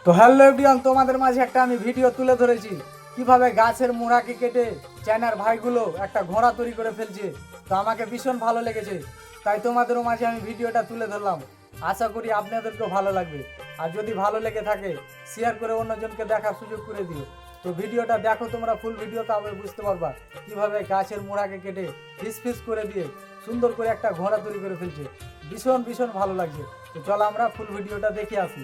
তো hello everyone, তোমাদের মাঝে একটা আমি ভিডিও তুলে ধরেছি কিভাবে গাছের মুড়াকে কেটে চায়নার ভাইগুলো একটা ঘোড়া তৈরি করে ফেলছে। তো আমাকে ভীষণ ভালো লেগেছে, তাই তোমাদেরও মাঝে আমি ভিডিওটা তুলে ধরলাম। আশা করি আপনাদেরকেও ভালো লাগবে, আর যদি ভালো লেগে থাকে শেয়ার করে অন্যজনকে দেখার সুযোগ করে দিও। তো ভিডিওটা দেখো, তোমরা ফুল ভিডিও তবে বুঝতে পারবা কিভাবে গাছের মুড়াকে কেটে পিস পিস করে দিয়ে সুন্দর করে একটা ঘোড়া তৈরি করে ফেলছে। ভীষণ ভীষণ ভালো লাগছে। তো চলো আমরা ফুল ভিডিওটা দেখে আসি।